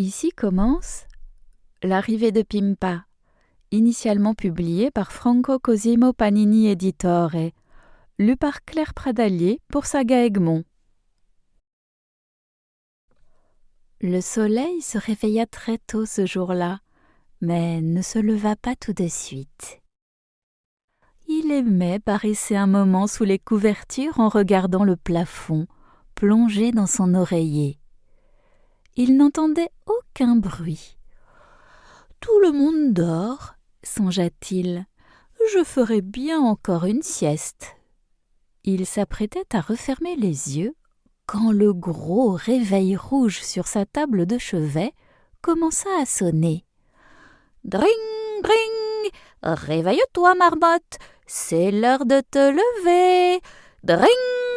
Ici commence l'arrivée de Pimpa, initialement publié par Franco Cosimo Panini Editore, lu par Claire Pradalier pour Saga Egmont. Le soleil se réveilla très tôt ce jour-là, mais ne se leva pas tout de suite. Il aimait paresser un moment sous les couvertures en regardant le plafond, plongé dans son oreiller. Il n'entendait aucun bruit. « Tout le monde dort, songea-t-il. Je ferai bien encore une sieste. » Il s'apprêtait à refermer les yeux quand le gros réveil rouge sur sa table de chevet commença à sonner. « Dring, dring, réveille-toi, marmotte, c'est l'heure de te lever. Dring,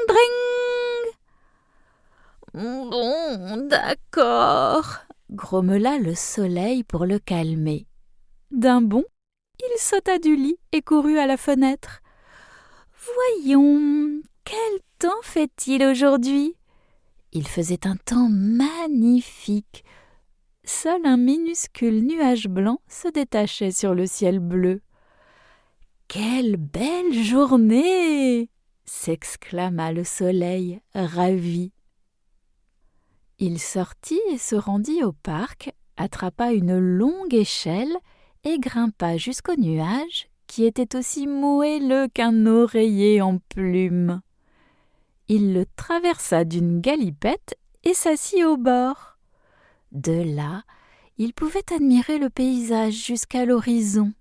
dring. » « Bon, d'accord, » grommela le soleil pour le calmer. D'un bond, il sauta du lit et courut à la fenêtre. « Voyons, quel temps fait-il aujourd'hui ?» Il faisait un temps magnifique. Seul un minuscule nuage blanc se détachait sur le ciel bleu. « Quelle belle journée !» s'exclama le soleil, ravi. Il sortit et se rendit au parc, attrapa une longue échelle et grimpa jusqu'au nuage, qui était aussi moelleux qu'un oreiller en plumes. Il le traversa d'une galipette et s'assit au bord. De là, il pouvait admirer le paysage jusqu'à l'horizon.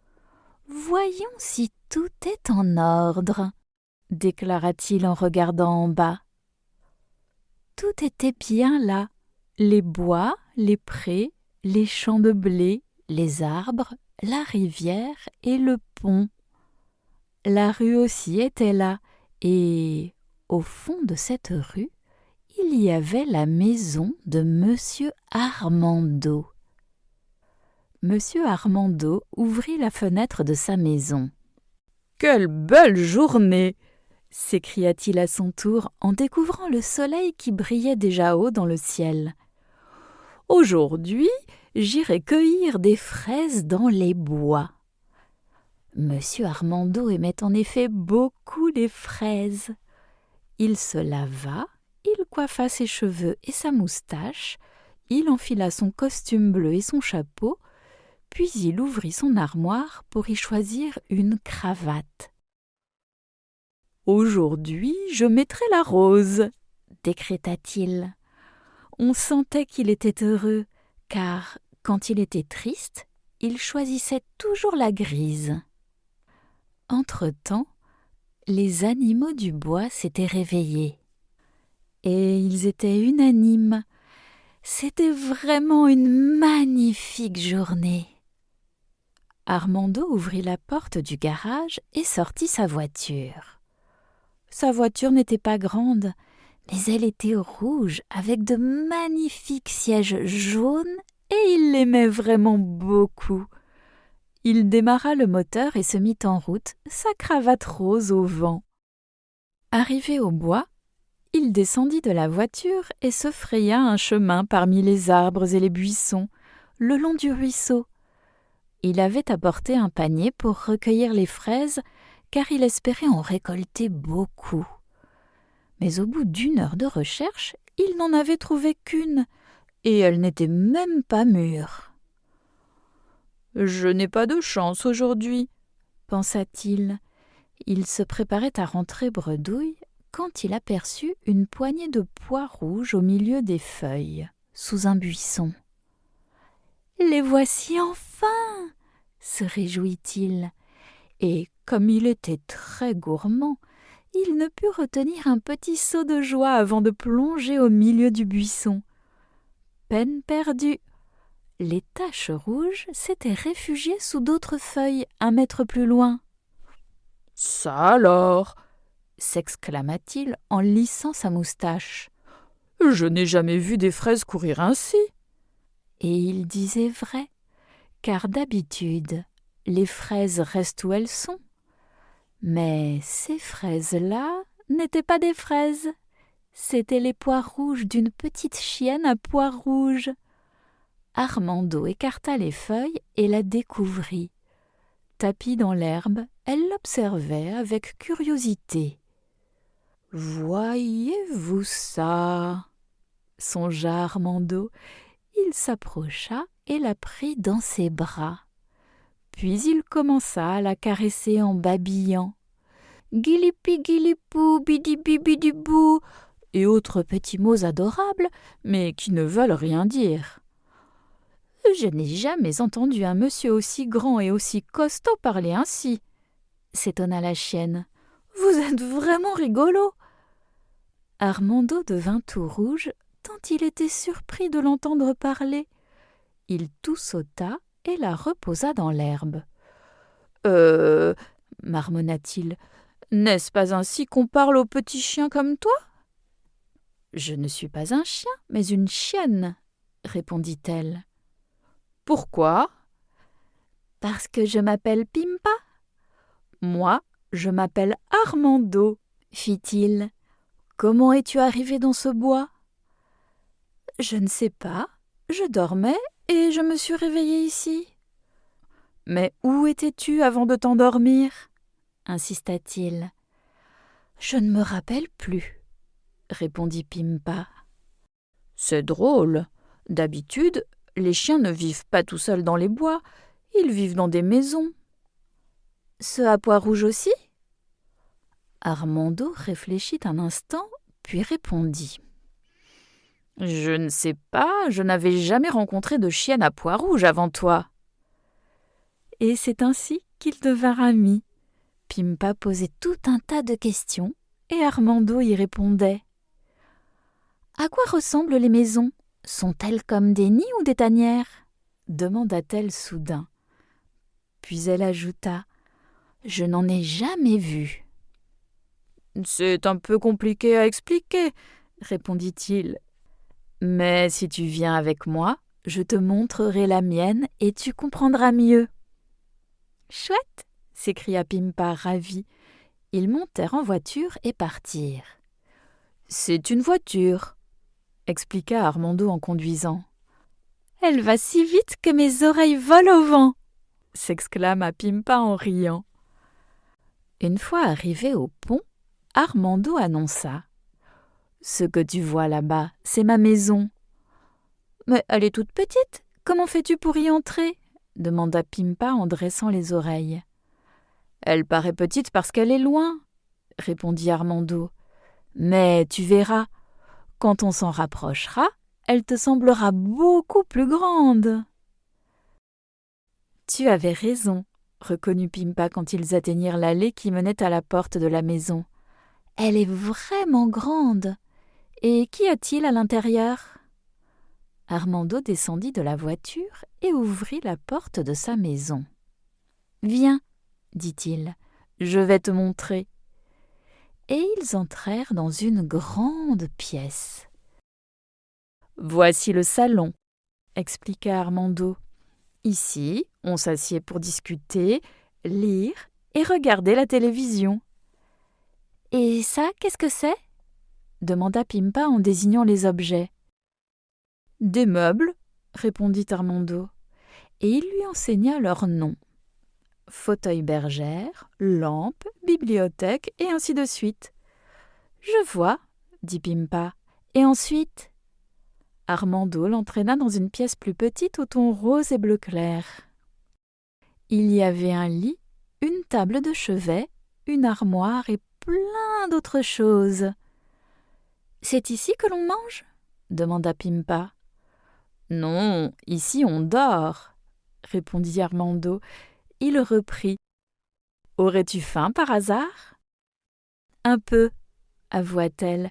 « Voyons si tout est en ordre, » déclara-t-il en regardant en bas. Tout était bien là, les bois, les prés, les champs de blé, les arbres, la rivière et le pont. La rue aussi était là, et au fond de cette rue, il y avait la maison de Monsieur Armando. Monsieur Armando ouvrit la fenêtre de sa maison. « Quelle belle journée !» s'écria-t-il à son tour en découvrant le soleil qui brillait déjà haut dans le ciel. « Aujourd'hui, j'irai cueillir des fraises dans les bois. » Monsieur Armando aimait en effet beaucoup les fraises. Il se lava, il coiffa ses cheveux et sa moustache, il enfila son costume bleu et son chapeau, puis il ouvrit son armoire pour y choisir une cravate. « Aujourd'hui, je mettrai la rose, » décréta-t-il. On sentait qu'il était heureux, car, quand il était triste, il choisissait toujours la grise. Entre-temps, les animaux du bois s'étaient réveillés. Et ils étaient unanimes. C'était vraiment une magnifique journée. Armando ouvrit la porte du garage et sortit sa voiture. Sa voiture n'était pas grande, mais elle était rouge avec de magnifiques sièges jaunes et il l'aimait vraiment beaucoup. Il démarra le moteur et se mit en route, sa cravate rose au vent. Arrivé au bois, il descendit de la voiture et se fraya un chemin parmi les arbres et les buissons, le long du ruisseau. Il avait apporté un panier pour recueillir les fraises, car il espérait en récolter beaucoup. Mais au bout d'1 heure de recherche, il n'en avait trouvé qu'une, et elle n'était même pas mûre. « Je n'ai pas de chance aujourd'hui, » pensa-t-il. Il se préparait à rentrer bredouille quand il aperçut une poignée de pois rouges au milieu des feuilles, sous un buisson. « Les voici enfin !» se réjouit-il. Et comme il était très gourmand, il ne put retenir un petit saut de joie avant de plonger au milieu du buisson. Peine perdue. Les taches rouges s'étaient réfugiées sous d'autres feuilles 1 mètre plus loin. « Ça alors !» s'exclama-t-il en lissant sa moustache. « Je n'ai jamais vu des fraises courir ainsi. » Et il disait vrai, car d'habitude, les fraises restent où elles sont. Mais ces fraises-là n'étaient pas des fraises, c'étaient les pois rouges d'une petite chienne à pois rouges. Armando écarta les feuilles et la découvrit. Tapie dans l'herbe, elle l'observait avec curiosité. « Voyez-vous ça ?» songea Armando. Il s'approcha et la prit dans ses bras. Puis il commença à la caresser en babillant. « Guilipi guilipou, bidibi bidibou » et autres petits mots adorables, mais qui ne veulent rien dire. « Je n'ai jamais entendu un monsieur aussi grand et aussi costaud parler ainsi » s'étonna la chienne. « Vous êtes vraiment rigolo !» Armando devint tout rouge, tant il était surpris de l'entendre parler. Il tout sauta et la reposa dans l'herbe. Marmonna-t-il, n'est-ce pas ainsi qu'on parle aux petits chiens comme toi ? Je ne suis pas un chien, mais une chienne, répondit-elle. Pourquoi ? Parce que je m'appelle Pimpa. Moi, je m'appelle Armando, fit-il. Comment es-tu arrivé dans ce bois ? Je ne sais pas, je dormais et je me suis réveillé ici. Mais où étais-tu avant de t'endormir ? Insista-t-il. Je ne me rappelle plus, répondit Pimpa. C'est drôle. D'habitude, les chiens ne vivent pas tout seuls dans les bois, ils vivent dans des maisons. Ce à pois rouge aussi ? Armando réfléchit un instant, puis répondit. Je ne sais pas, je n'avais jamais rencontré de chienne à pois rouge avant toi. Et c'est ainsi qu'ils devinrent amis. Pimpa posait tout un tas de questions, et Armando y répondait. À quoi ressemblent les maisons ? Sont-elles comme des nids ou des tanières ? Demanda-t-elle soudain. Puis elle ajouta. Je n'en ai jamais vu. C'est un peu compliqué à expliquer, répondit-il. Mais si tu viens avec moi, je te montrerai la mienne et tu comprendras mieux. Chouette, s'écria Pimpa ravi. Ils montèrent en voiture et partirent. C'est une voiture, expliqua Armando en conduisant. Elle va si vite que mes oreilles volent au vent, s'exclama Pimpa en riant. Une fois arrivé au pont, Armando annonça. Ce que tu vois là-bas, c'est ma maison. Mais elle est toute petite. Comment fais-tu pour y entrer ? Demanda Pimpa en dressant les oreilles. Elle paraît petite parce qu'elle est loin, répondit Armando. Mais tu verras, quand on s'en rapprochera, elle te semblera beaucoup plus grande. Tu avais raison, reconnut Pimpa quand ils atteignirent l'allée qui menait à la porte de la maison. Elle est vraiment grande. Et qu'y a-t-il à l'intérieur ? Armando descendit de la voiture et ouvrit la porte de sa maison. « Viens, dit-il, je vais te montrer. » Et ils entrèrent dans une grande pièce. « Voici le salon, » expliqua Armando. « Ici, on s'assied pour discuter, lire et regarder la télévision. »« Et ça, qu'est-ce que c'est ?» demanda Pimpa en désignant les objets. « Des meubles, » répondit Armando, et il lui enseigna leurs noms. Fauteuil bergère, lampe, bibliothèque, et ainsi de suite. « Je vois, » dit Pimpa. « Et ensuite ?» Armando l'entraîna dans une pièce plus petite au ton rose et bleu clair. Il y avait un lit, une table de chevet, une armoire et plein d'autres choses. « C'est ici que l'on mange ?» demanda Pimpa. « Non, ici on dort, » répondit Armando. Il reprit. « Aurais-tu faim par hasard ?»« Un peu, » avoua-t-elle,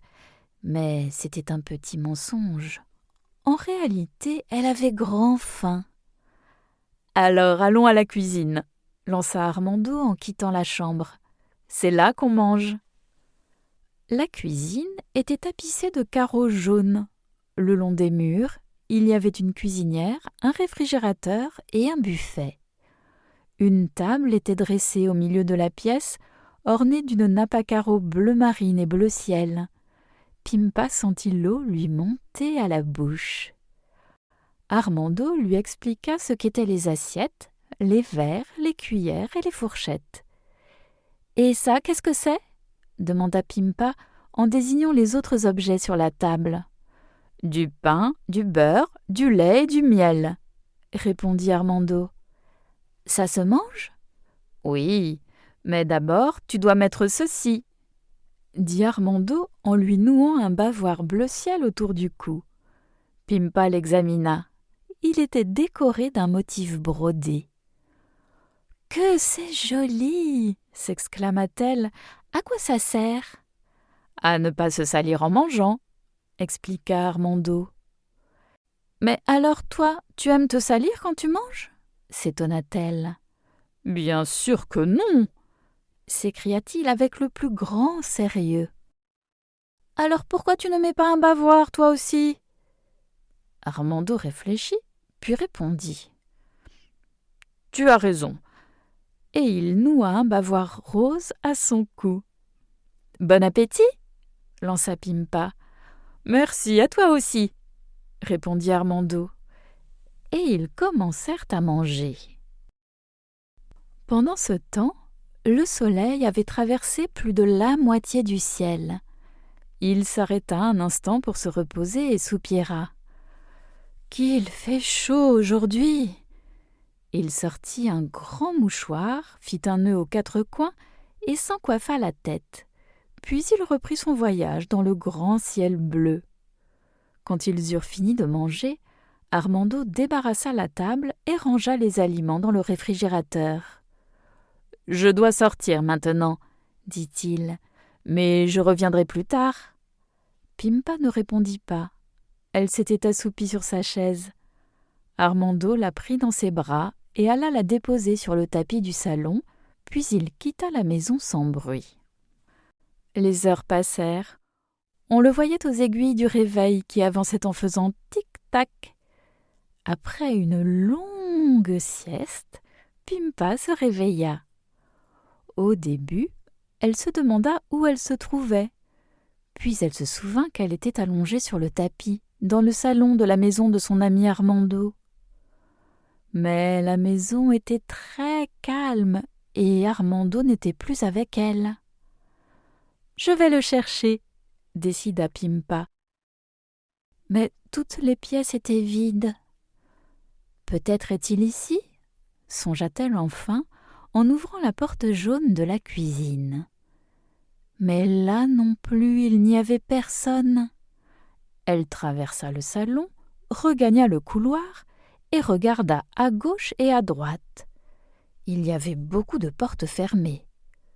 mais c'était un petit mensonge. En réalité, elle avait grand faim. « Alors allons à la cuisine, » lança Armando en quittant la chambre. « C'est là qu'on mange. » La cuisine était tapissée de carreaux jaunes. Le long des murs, il y avait une cuisinière, un réfrigérateur et un buffet. Une table était dressée au milieu de la pièce, ornée d'une nappe à carreaux bleu marine et bleu ciel. Pimpa sentit l'eau lui monter à la bouche. Armando lui expliqua ce qu'étaient les assiettes, les verres, les cuillères et les fourchettes. « Et ça, qu'est-ce que c'est » demanda Pimpa en désignant les autres objets sur la table. « Du pain, du beurre, du lait et du miel » répondit Armando. « Ça se mange ?»« Oui, mais d'abord tu dois mettre ceci » dit Armando en lui nouant un bavoir bleu ciel autour du cou. Pimpa l'examina. Il était décoré d'un motif brodé. « Que c'est joli !» s'exclama-t-elle. « À quoi ça sert ?»« À ne pas se salir en mangeant » expliqua Armando. « Mais alors toi, tu aimes te salir quand tu manges ?» s'étonna-t-elle. « Bien sûr que non !» s'écria-t-il avec le plus grand sérieux. « Alors pourquoi tu ne mets pas un bavoir, toi aussi ?» Armando réfléchit, puis répondit. « Tu as raison. » Et il noua un bavoir rose à son cou. « Bon appétit !» lança Pimpa. « Merci, à toi aussi !» répondit Armando. Et ils commencèrent à manger. Pendant ce temps, le soleil avait traversé plus de la moitié du ciel. Il s'arrêta un instant pour se reposer et soupira. « Qu'il fait chaud aujourd'hui !» Il sortit un grand mouchoir, fit un nœud aux 4 coins et s'encoiffa la tête. Puis il reprit son voyage dans le grand ciel bleu. Quand ils eurent fini de manger, Armando débarrassa la table et rangea les aliments dans le réfrigérateur. « Je dois sortir maintenant, » dit-il, « mais je reviendrai plus tard. » Pimpa ne répondit pas. Elle s'était assoupie sur sa chaise. Armando la prit dans ses bras et alla la déposer sur le tapis du salon, puis il quitta la maison sans bruit. Les heures passèrent. On le voyait aux aiguilles du réveil qui avançait en faisant tic-tac. Après une longue sieste, Pimpa se réveilla. Au début, elle se demanda où elle se trouvait. Puis elle se souvint qu'elle était allongée sur le tapis, dans le salon de la maison de son ami Armando. Mais la maison était très calme et Armando n'était plus avec elle. « Je vais le chercher » décida Pimpa. Mais toutes les pièces étaient vides. « Peut-être est-il ici ?» songea-t-elle enfin en ouvrant la porte jaune de la cuisine. Mais là non plus il n'y avait personne. Elle traversa le salon, regagna le couloir et regarda à gauche et à droite. Il y avait beaucoup de portes fermées.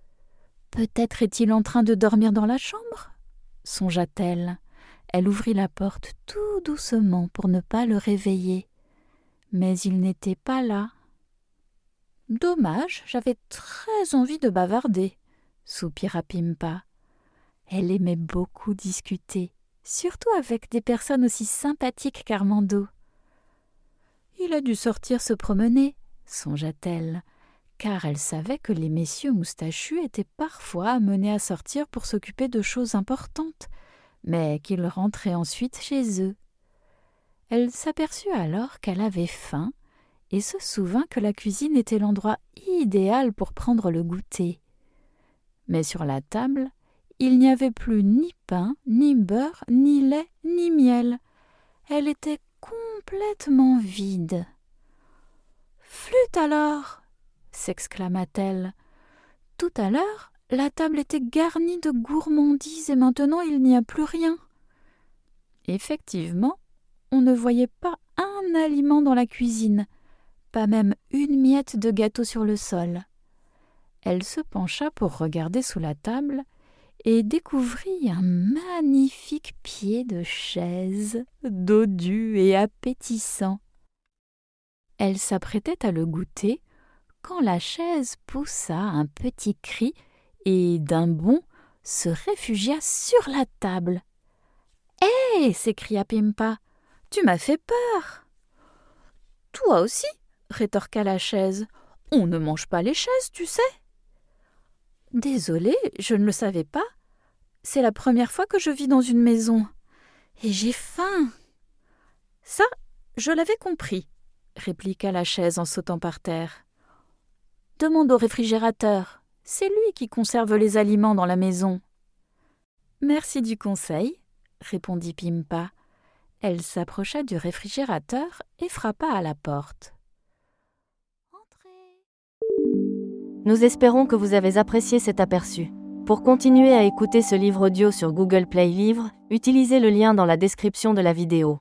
« Peut-être est-il en train de dormir dans la chambre ?» songea-t-elle. Elle ouvrit la porte tout doucement pour ne pas le réveiller. Mais il n'était pas là. « Dommage, j'avais très envie de bavarder » soupira Pimpa. Elle aimait beaucoup discuter, surtout avec des personnes aussi sympathiques qu'Armando. « Il a dû sortir se promener » songea-t-elle, car elle savait que les messieurs moustachus étaient parfois amenés à sortir pour s'occuper de choses importantes, mais qu'ils rentraient ensuite chez eux. Elle s'aperçut alors qu'elle avait faim et se souvint que la cuisine était l'endroit idéal pour prendre le goûter. Mais sur la table, il n'y avait plus ni pain, ni beurre, ni lait, ni miel. Elle était complètement vide. « Flûte alors !» s'exclama-t-elle. « Tout à l'heure, la table était garnie de gourmandises et maintenant il n'y a plus rien. » Effectivement, on ne voyait pas un aliment dans la cuisine, pas même une miette de gâteau sur le sol. Elle se pencha pour regarder sous la table et découvrit un magnifique pied de chaise, dodu et appétissant. Elle s'apprêtait à le goûter quand la chaise poussa un petit cri et d'un bond se réfugia sur la table. « Hé !» s'écria Pimpa. « Tu m'as fait peur !»« Toi aussi !» rétorqua la chaise. « On ne mange pas les chaises, tu sais !»« Désolée, je ne le savais pas. C'est la première fois que je vis dans une maison. Et j'ai faim. » « Ça, Je l'avais compris, répliqua la chaise en sautant par terre. Demande au réfrigérateur, c'est lui qui conserve les aliments dans la maison. Merci du conseil, répondit Pimpa. Elle s'approcha du réfrigérateur et frappa à la porte. Entrez. Nous espérons que vous avez apprécié cet aperçu. Pour continuer à écouter ce livre audio sur Google Play Livres, utilisez le lien dans la description de la vidéo.